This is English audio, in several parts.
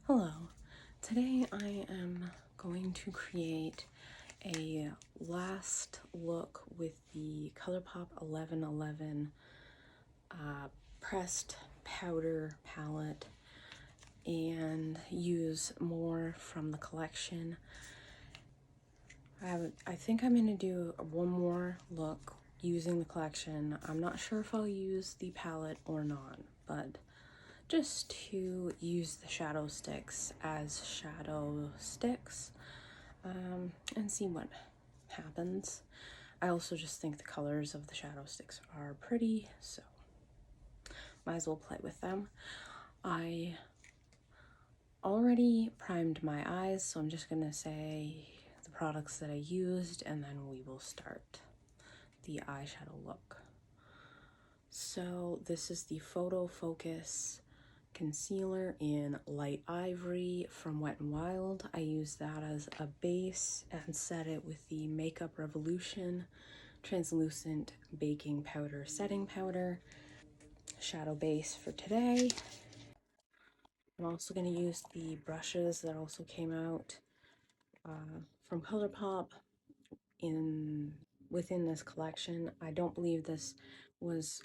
Hello, today I am going to create a last look with the ColourPop 1111 pressed powder palette and use more from the collection. I think I'm going to do one more look using the collection. I'm not sure if I'll use the palette or not, but just to use the Shadow Stix as Shadow Stix and see what happens. I also just think the colors of the Shadow Stix are pretty, so might as well play with them. I already primed my eyes, so I'm just gonna say the products that I used and then we will start the eyeshadow look. So this is the Photo Focus concealer in Light Ivory from Wet n Wild. I used that as a base and set it with the Makeup Revolution translucent baking powder setting powder shadow base for today. I'm also going to use the brushes that also came out from ColourPop within this collection. I don't believe this was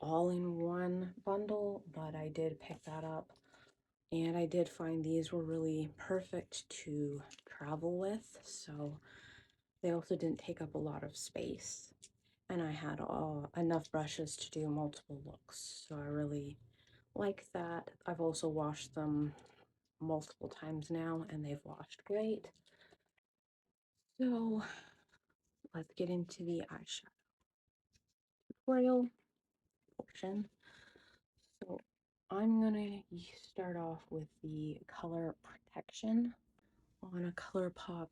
all in one bundle, but I did pick that up, and I did find these were really perfect to travel with, so they also didn't take up a lot of space, and I had enough brushes to do multiple looks, so I really like that. I've also washed them multiple times now and they've washed great. So let's get into the eyeshadow tutorial portion. So I'm gonna start off with the color protection on a ColourPop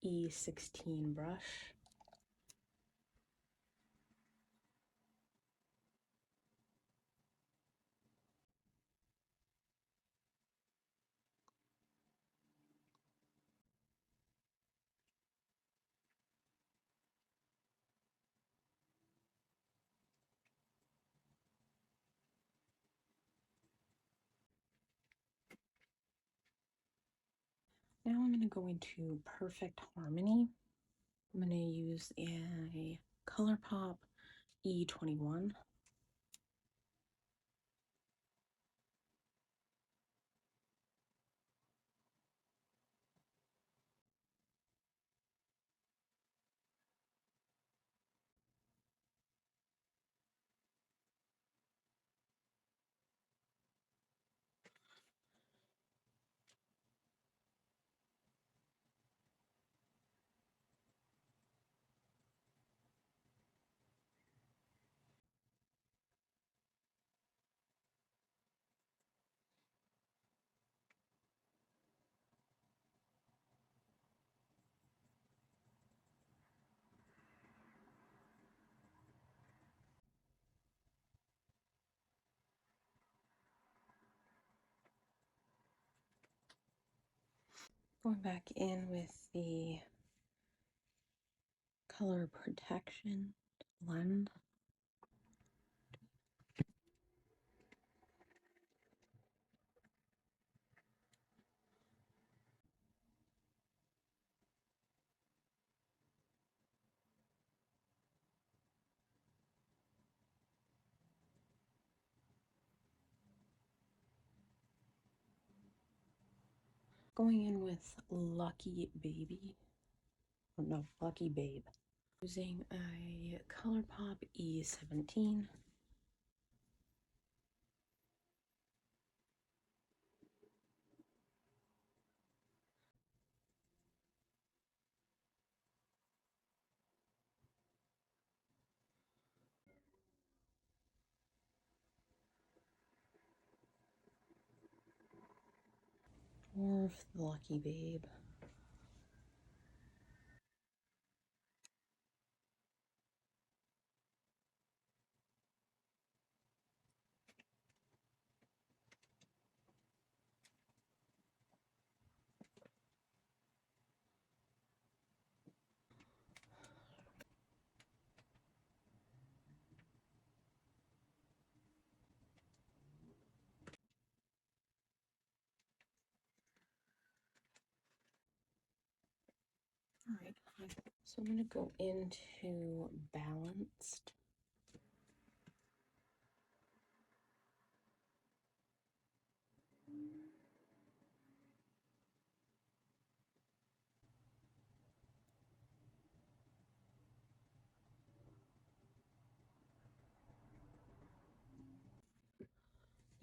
E16 brush. Now I'm gonna go into Perfect Harmony. I'm gonna use a ColourPop E21. Going back in with the color protection blend. Going in with Lucky Baby, or no, Lucky Babe. Using a ColourPop E17. More of the Lucky Babe. So I'm going to go into Balanced.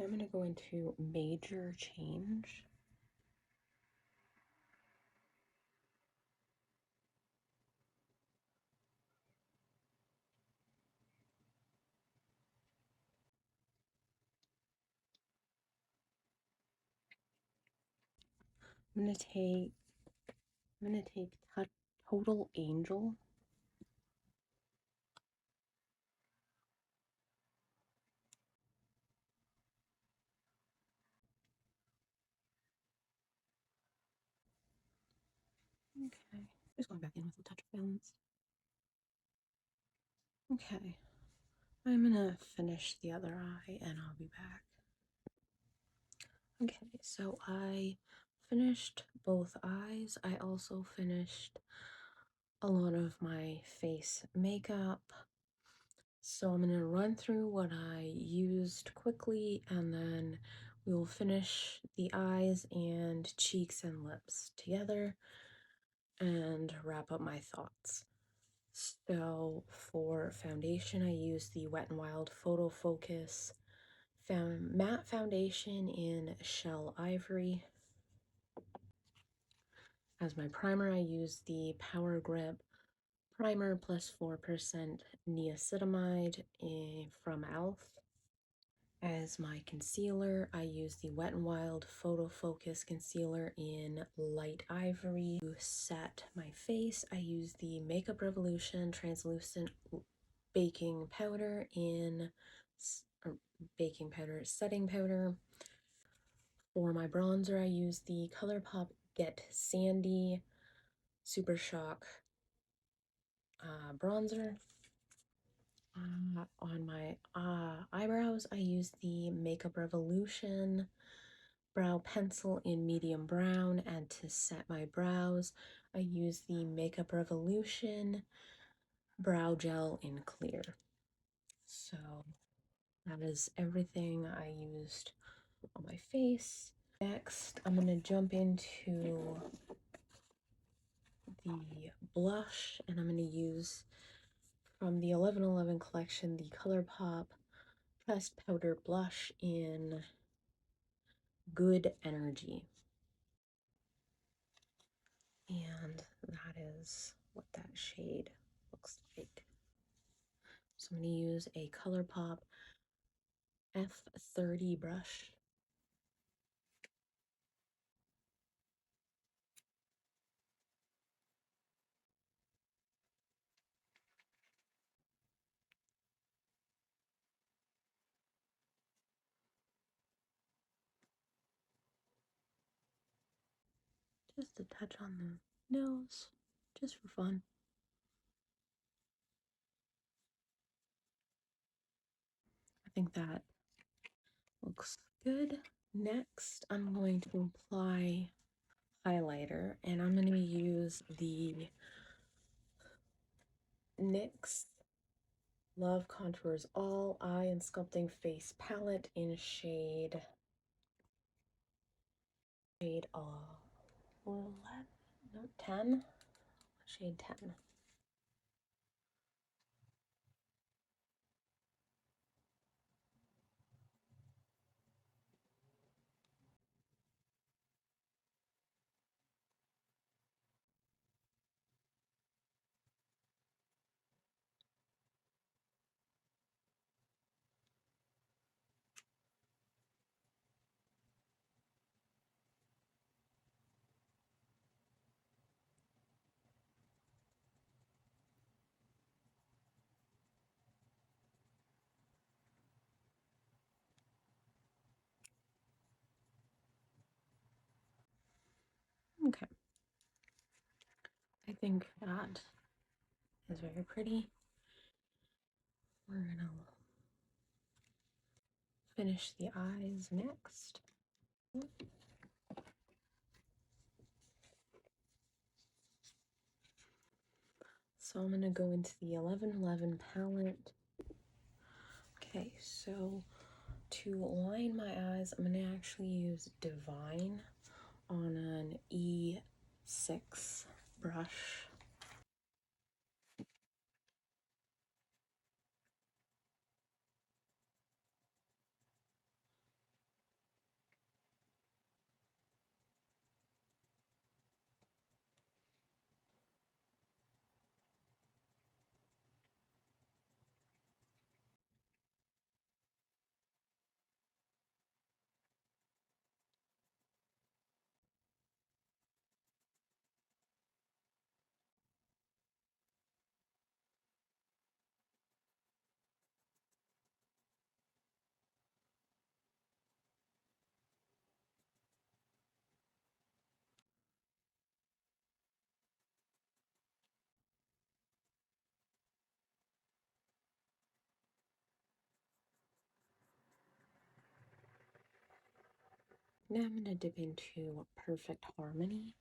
I'm going to go into Major Change. I'm going to take Total Angel. Okay, just going back in with a touch of balance. Okay, I'm gonna finish the other eye and I'll be back. Okay, so I finished both eyes. I also finished a lot of my face makeup. So I'm gonna run through what I used quickly and then we will finish the eyes and cheeks and lips together and wrap up my thoughts. So for foundation, I used the Wet n Wild Photo Focus matte foundation in Shell Ivory. As my primer, I used the Power Grip Primer plus 4% niacinamide from e.l.f. As my concealer, I used the Wet n Wild Photo Focus Concealer in Light Ivory. To set my face, I used the Makeup Revolution Translucent Baking Powder setting powder. For my bronzer, I used the ColourPop Get Sandy Super Shock bronzer. On my eyebrows, I used the Makeup Revolution brow pencil in medium brown, and to set my brows, I used the Makeup Revolution brow gel in clear. So that is everything I used on my face. Next, I'm going to jump into the blush, and I'm going to use from the 1111 collection the ColourPop Pressed Powder Blush in Good Energy. And that is what that shade looks like. So I'm going to use a ColourPop F30 brush. Just a touch on the nose, just for fun. I think that looks good. Next, I'm going to apply highlighter, and I'm going to use the NYX Love Contours All Eye and Sculpting Face palette in shade 10, shade 10. Okay. I think that is very pretty. We're gonna finish the eyes next. So I'm going to go into the 1111 palette. Okay, so to line my eyes, I'm going to actually use Divine on an E6 brush. Now I'm going to dip into Perfect Harmony.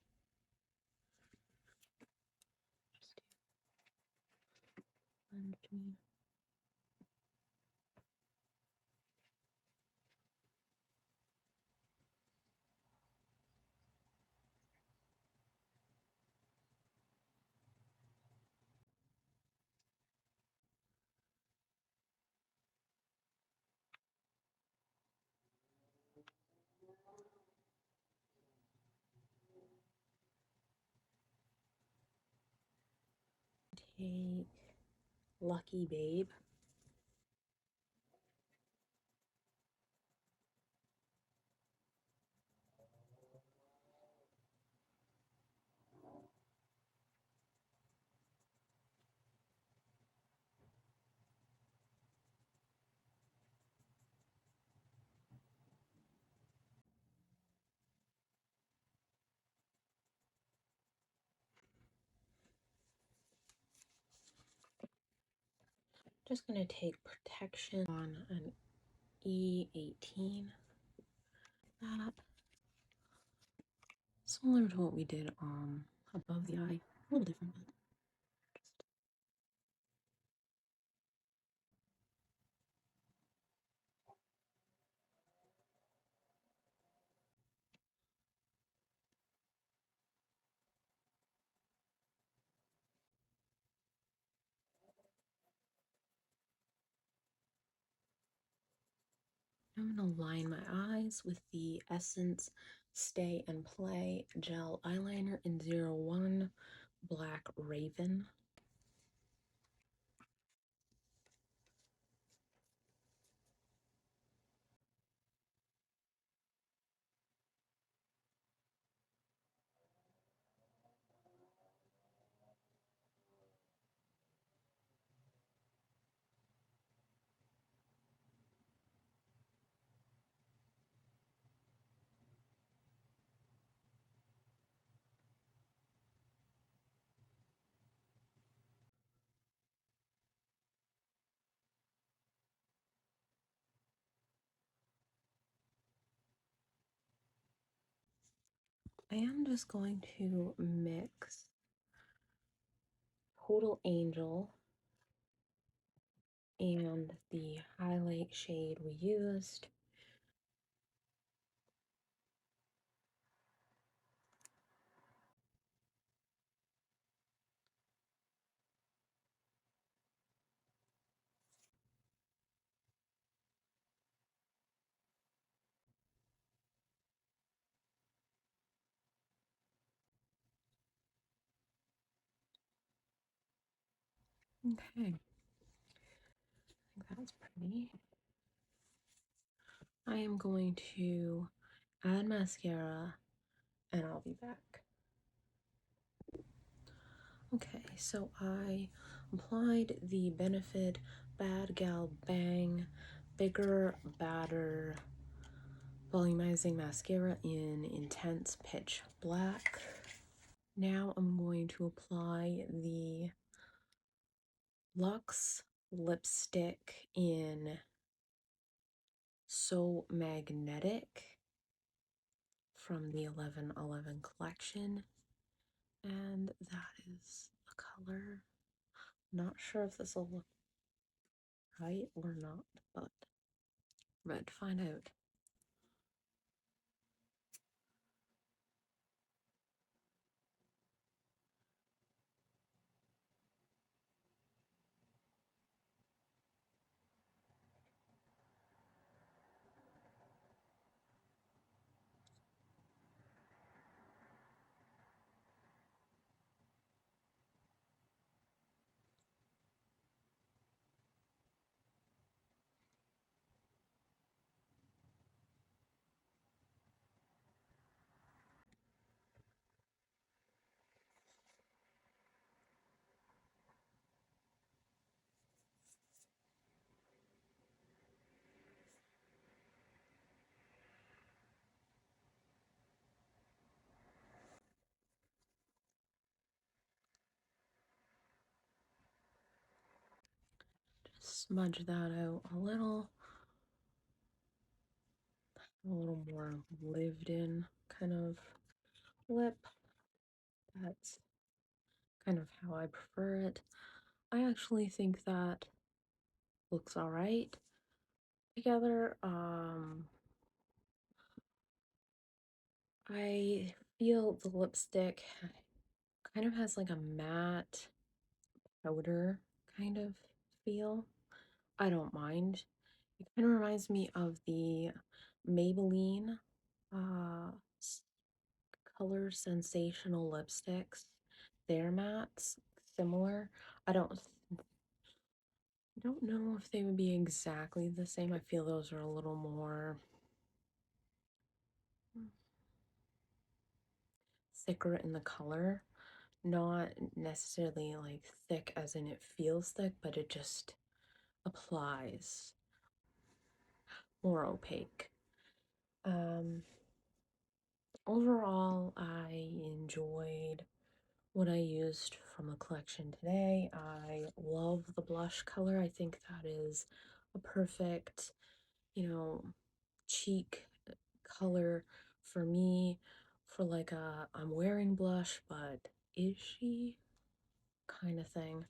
Take Lucky Babe. Just going to take Protection on an E18. That similar to what we did above the eye, a little different, but I'm going to line my eyes with the Essence Stay and Play Gel Eyeliner in 01 Black Raven. I am just going to mix Total Angel and the highlight shade we used. Okay, I think that's pretty. I am going to add mascara and I'll be back. Okay, so I applied the Benefit Bad Gal Bang Bigger Badder Volumizing Mascara in Intense Pitch Black. Now I'm going to apply the Luxe lipstick in So Magnetic from the 1111 collection, and that is the color. Not sure if this will look right or not, but we're about to find out. Just smudge that out a little more lived in kind of lip. That's kind of how I prefer it. I actually think that looks all right together. I feel the lipstick kind of has like a matte powder kind of feel. I don't mind. It kind of reminds me of the Maybelline uh, Color Sensational lipsticks. They're mattes, similar. I don't know if they would be exactly the same. I feel those are a little more thicker in the color. Not necessarily like thick as in it feels thick, but it just applies more opaque. Overall, I enjoyed what I used from the collection today. I love the blush color. I think that is a perfect, cheek color for me for like a I'm wearing blush, but is she kind of thing.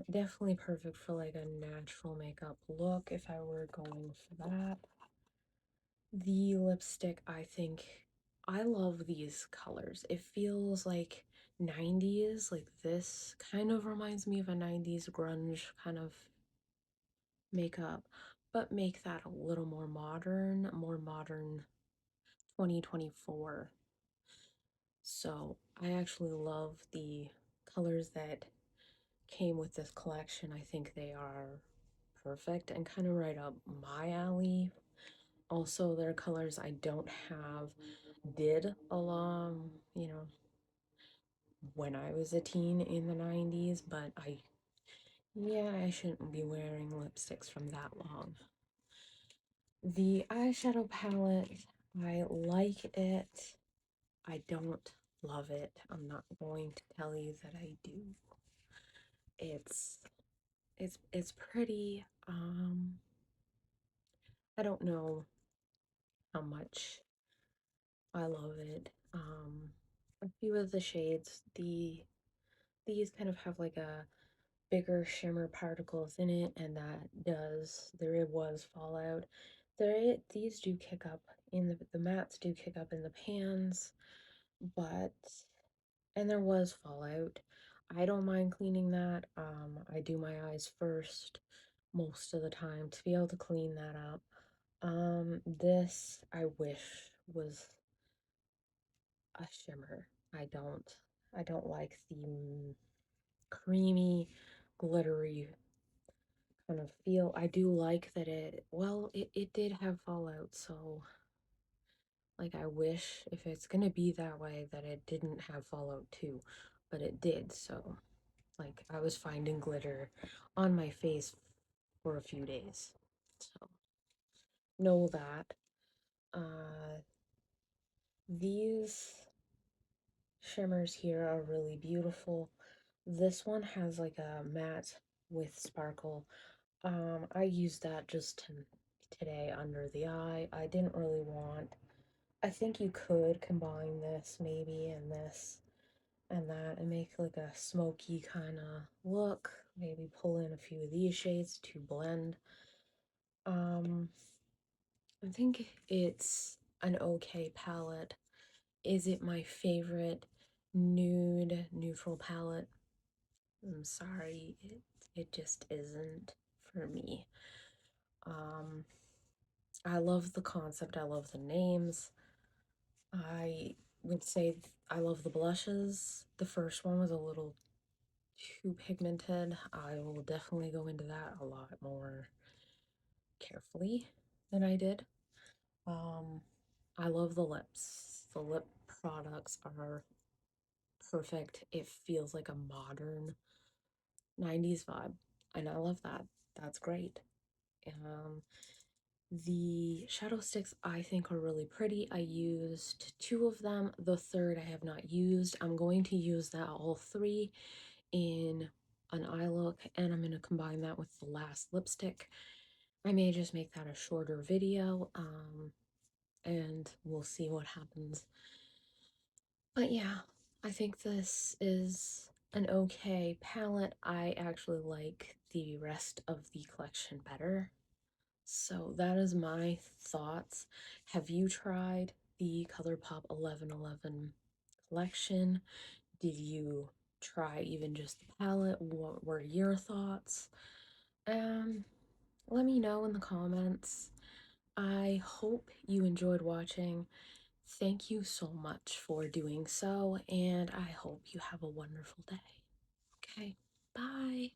Definitely perfect for like a natural makeup look if I were going for that. The lipstick, I think I love these colors. It feels like 90s, like this kind of reminds me of a 90s grunge kind of makeup, but make that a little more modern 2024. So I actually love the colors that came with this collection. I think they are perfect and kind of right up my alley. Also, they're colors I don't have, did along, when I was a teen in the 90s, but yeah, I shouldn't be wearing lipsticks from that long. The eyeshadow palette, I like it. I don't love it. I'm not going to tell you that I do. It's it's pretty. I don't know how much I love it. A few of the shades, these kind of have like a bigger shimmer particles in it, and there was fallout. These do kick up in the mattes do kick up in the pans, but and there was fallout. I don't mind cleaning that. I do my eyes first most of the time to be able to clean that up. This I wish was a shimmer. I don't like the creamy, glittery kind of feel. I do like that it did have fallout, so like I wish if it's gonna be that way that it didn't have fallout too, but it did, so like I was finding glitter on my face for a few days. So know that. Uh these shimmers here are really beautiful. This one has like a matte with sparkle. I used that just today under the eye. I didn't really want. I think you could combine this maybe and this and that, and make like a smoky kind of look. Maybe pull in a few of these shades to blend. I think it's an okay palette. Is it my favorite nude neutral palette? I'm sorry, it just isn't for me. Um, I love the concept, I love the names. I would say I love the blushes. The first one was a little too pigmented. I will definitely go into that a lot more carefully than I did. I love the lips. The lip products are perfect. It feels like a modern 90s vibe, and I love that. That's great. Um, the Shadow Stix I think are really pretty. I used 2 of them. The third I have not used. I'm going to use that all 3 in an eye look, and I'm going to combine that with the last lipstick. I may just make that a shorter video, and we'll see what happens. But yeah, I think this is an okay palette. I actually like the rest of the collection better. So that is my thoughts. Have you tried the ColourPop 1111 collection? Did you try even just the palette? What were your thoughts? Let me know in the comments. I hope you enjoyed watching. Thank you so much for doing so, and I hope you have a wonderful day. Okay, bye.